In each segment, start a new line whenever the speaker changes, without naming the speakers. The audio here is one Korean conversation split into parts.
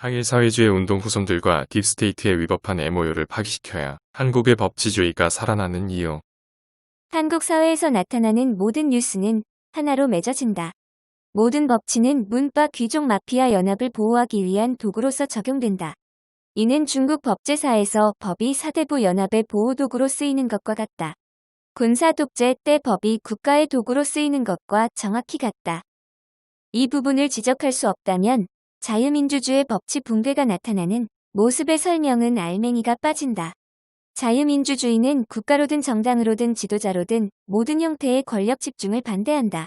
항일 사회주의 운동 후손들과 딥스테이트에 위법한 MOU를 파기시켜야 한국의 법치주의가 살아나는 이유.
한국 사회에서 나타나는 모든 뉴스는 하나로 맺어진다. 모든 법치는 문파 귀족 마피아 연합을 보호하기 위한 도구로서 적용된다. 이는 중국 법제사에서 법이 사대부 연합의 보호도구로 쓰이는 것과 같다. 군사 독재 때 법이 국가의 도구로 쓰이는 것과 정확히 같다. 이 부분을 지적할 수 없다면 자유민주주의 법치 붕괴가 나타나는 모습의 설명은 알맹이가 빠진다. 자유민주주의는 국가로든 정당으로든 지도자로든 모든 형태의 권력 집중을 반대한다.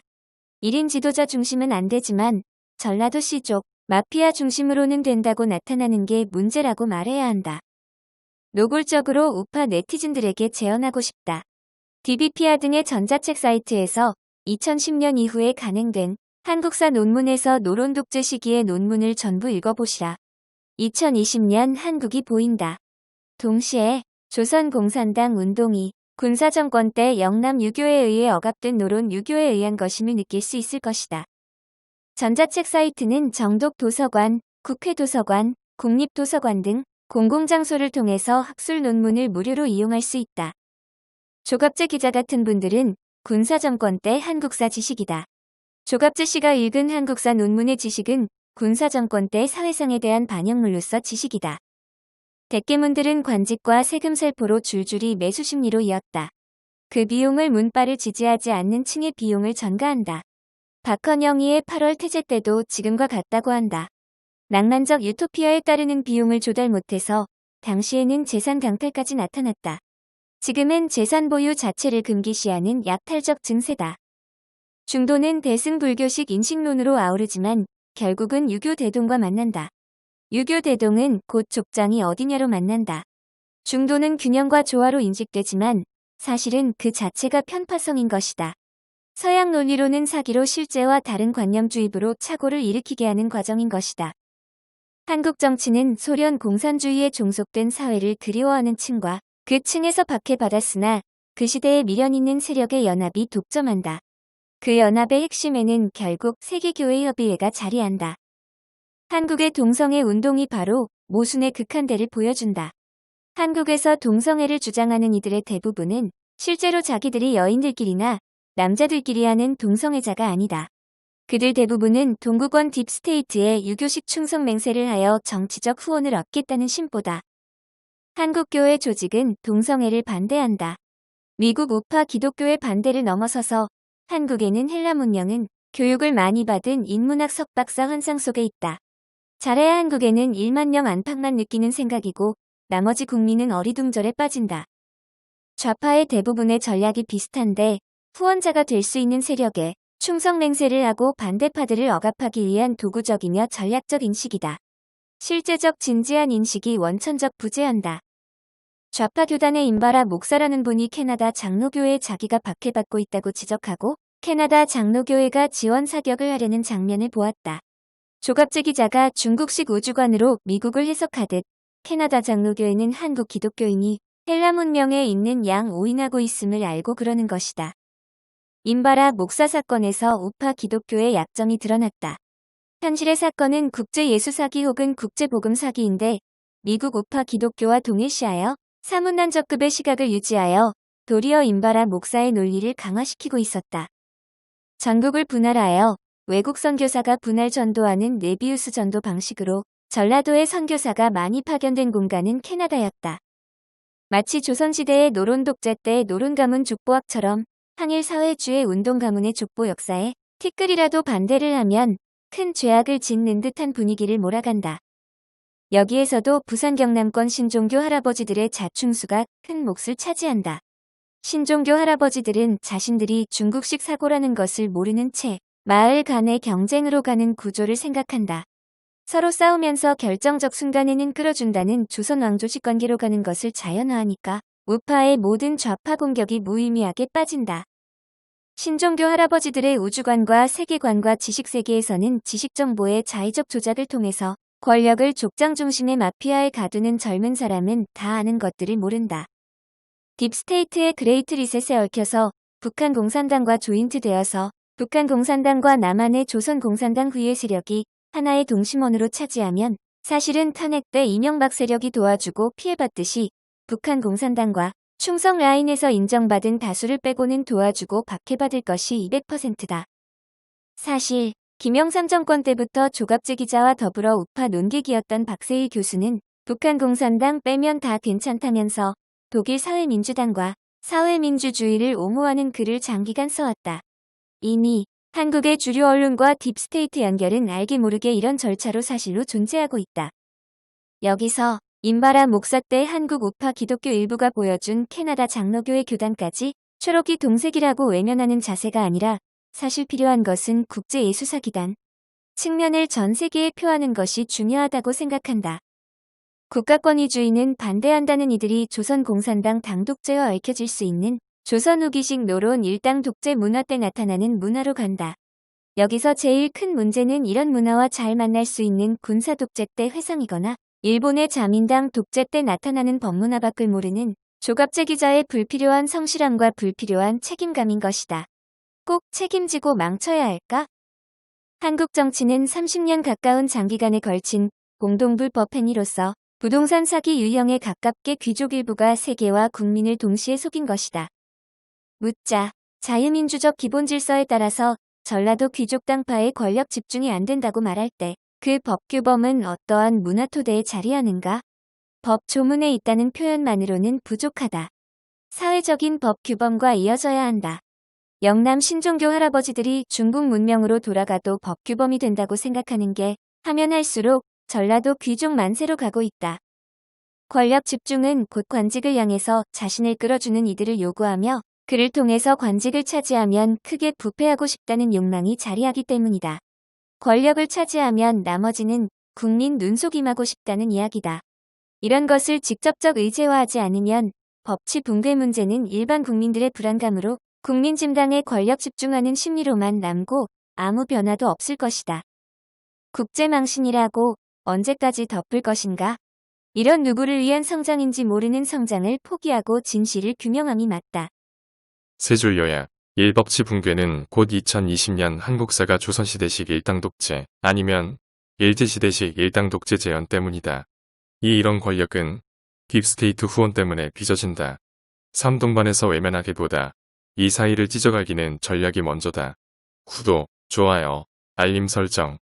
1인 지도자 중심은 안 되지만 전라도 씨족, 마피아 중심으로는 된다고 나타나는 게 문제라고 말해야 한다. 노골적으로 우파 네티즌들에게 제언하고 싶다. DBPR 등의 전자책 사이트에서 2010년 이후에 간행된 한국사 논문에서 노론 독재 시기의 논문을 전부 읽어보시라. 2020년 한국이 보인다. 동시에 조선공산당 운동이 군사정권 때 영남 유교에 의해 억압된 노론 유교에 의한 것임을 느낄 수 있을 것이다. 전자책 사이트는 정독도서관, 국회도서관, 국립도서관 등 공공장소를 통해서 학술 논문을 무료로 이용할 수 있다. 조갑재 기자 같은 분들은 군사정권 때 한국사 지식이다. 조갑재 씨가 읽은 한국사 논문의 지식은 군사정권 때 사회상에 대한 반영물로서 지식이다. 대깨문들은 관직과 세금 살포로 줄줄이 매수 심리로 이었다. 그 비용을 문파를 지지하지 않는 층의 비용을 전가한다. 박헌영이의 8월 태제 때도 지금과 같다고 한다. 낭만적 유토피아에 따르는 비용을 조달 못해서 당시에는 재산 강탈까지 나타났다. 지금은 재산 보유 자체를 금기시하는 약탈적 증세다. 중도는 대승불교식 인식론으로 아우르지만 결국은 유교 대동과 만난다. 유교 대동은 곧 족장이 어디냐로 만난다. 중도는 균형과 조화로 인식되지만 사실은 그 자체가 편파성인 것이다. 서양 논리로는 사기로 실제와 다른 관념 주입으로 착오를 일으키게 하는 과정인 것이다. 한국 정치는 소련 공산주의에 종속된 사회를 그리워하는 층과 그 층에서 박해받았으나 그 시대에 미련 있는 세력의 연합이 독점한다. 그 연합의 핵심에는 결국 세계교회협의회가 자리한다. 한국의 동성애 운동이 바로 모순의 극한대를 보여준다. 한국에서 동성애를 주장하는 이들의 대부분은 실제로 자기들이 여인들끼리나 남자들끼리 하는 동성애자가 아니다. 그들 대부분은 동구권 딥스테이트의 유교식 충성 맹세를 하여 정치적 후원을 얻겠다는 심보다. 한국교회 조직은 동성애를 반대한다. 미국 우파 기독교의 반대를 넘어서서 한국에는 헬라 문명은 교육을 많이 받은 인문학 석박사 환상 속에 있다. 잘해야 한국에는 1만 명 안팎만 느끼는 생각이고 나머지 국민은 어리둥절에 빠진다. 좌파의 대부분의 전략이 비슷한데 후원자가 될 수 있는 세력에 충성 맹세를 하고 반대파들을 억압하기 위한 도구적이며 전략적 인식이다. 실제적 진지한 인식이 원천적 부재한다. 좌파 교단의 임바라 목사라는 분이 캐나다 장로교회에 자기가 박해받고 있다고 지적하고 캐나다 장로교회가 지원 사격을 하려는 장면을 보았다. 조갑재 기자가 중국식 우주관으로 미국을 해석하듯 캐나다 장로교회는 한국 기독교인이 헬라 문명에 있는 양 오인하고 있음을 알고 그러는 것이다. 임바라 목사 사건에서 우파 기독교의 약점이 드러났다. 현실의 사건은 국제예수 사기 혹은 국제복음 사기인데 미국 우파 기독교와 동일시하여 사문난적급의 시각을 유지하여 도리어 임바라 목사의 논리를 강화시키고 있었다. 전국을 분할하여 외국 선교사가 분할 전도하는 네비우스 전도 방식으로 전라도의 선교사가 많이 파견된 공간은 캐나다였다. 마치 조선시대의 노론 독재 때 노론 가문 족보학처럼 항일 사회주의 운동 가문의 족보 역사에 티끌이라도 반대를 하면 큰 죄악을 짓는 듯한 분위기를 몰아간다. 여기에서도 부산 경남권 신종교 할아버지들의 자충수가 큰 몫을 차지한다. 신종교 할아버지들은 자신들이 중국식 사고라는 것을 모르는 채 마을 간의 경쟁으로 가는 구조를 생각한다. 서로 싸우면서 결정적 순간에는 끌어준다는 조선 왕조식 관계로 가는 것을 자연화하니까 우파의 모든 좌파 공격이 무의미하게 빠진다. 신종교 할아버지들의 우주관과 세계관과 지식세계에서는 지식정보의 자의적 조작을 통해서 권력을 족장 중심의 마피아에 가두는 젊은 사람은 다 아는 것들을 모른다. 딥스테이트의 그레이트 리셋에 얽혀서 북한 공산당과 조인트되어서 북한 공산당과 남한의 조선 공산당 후예 세력이 하나의 동심원으로 차지하면 사실은 탄핵 때 이명박 세력이 도와주고 피해봤듯이 북한 공산당과 충성 라인에서 인정받은 다수를 빼고는 도와주고 박해받을 것이 200%다. 사실 김영삼 정권 때부터 조갑제 기자와 더불어 우파 논객이었던 박세일 교수는 북한 공산당 빼면 다 괜찮다면서 독일 사회민주당과 사회민주주의를 옹호하는 글을 장기간 써왔다. 이미 한국의 주류 언론과 딥스테이트 연결은 알게 모르게 이런 절차로 사실로 존재하고 있다. 여기서 임바라 목사 때 한국 우파 기독교 일부가 보여준 캐나다 장로교회 교단까지 초록이 동색이라고 외면하는 자세가 아니라 사실 필요한 것은 국제예수사기단 측면을 전 세계에 표하는 것이 중요하다고 생각한다. 국가권위주의는 반대한다는 이들이 조선공산당 당독제와 얽혀질 수 있는 조선 후기식 노론 일당 독재 문화 때 나타나는 문화로 간다. 여기서 제일 큰 문제는 이런 문화와 잘 만날 수 있는 군사 독재 때 회상이거나 일본의 자민당 독재 때 나타나는 법문화 밖을 모르는 조갑제 기자의 불필요한 성실함과 불필요한 책임감인 것이다. 꼭 책임지고 망쳐야 할까? 한국 정치는 30년 가까운 장기간에 걸친 공동불법 행위로서 부동산 사기 유형에 가깝게 귀족 일부가 세계와 국민을 동시에 속인 것이다. 묻자 자유민주적 기본질서에 따라서 전라도 귀족 당파의 권력 집중이 안 된다고 말할 때 그 법규범은 어떠한 문화 토대에 자리하는가? 법 조문에 있다는 표현만으로는 부족하다. 사회적인 법 규범과 이어져야 한다. 영남 신종교 할아버지들이 중국 문명으로 돌아가도 법 규범이 된다고 생각하는 게 하면 할수록 전라도 귀족 만세로 가고 있다. 권력 집중은 곧 관직을 향해서 자신을 끌어주는 이들을 요구하며 그를 통해서 관직을 차지하면 크게 부패하고 싶다는 욕망이 자리하기 때문이다. 권력을 차지하면 나머지는 국민 눈속임하고 싶다는 이야기다. 이런 것을 직접적 의제화하지 않으면 법치 붕괴 문제는 일반 국민들의 불안감으로 국민 진당에 권력 집중하는 심리로만 남고 아무 변화도 없을 것이다. 국제망신이라고 언제까지 덮을 것인가? 이런 누구를 위한 성장인지 모르는 성장을 포기하고 진실을 규명함이 맞다.
세 줄 요약. 1. 법치 붕괴는 곧 2020년 한국사가 조선시대식 일당 독재 아니면 일제시대식 일당 독재 재현 때문이다. 2. 이런 권력은 딥스테이트 후원 때문에 빚어진다. 3. 동반해서 외면하기보다 이 사이를 찢어가기는 전략이 먼저다. 구독, 좋아요, 알림 설정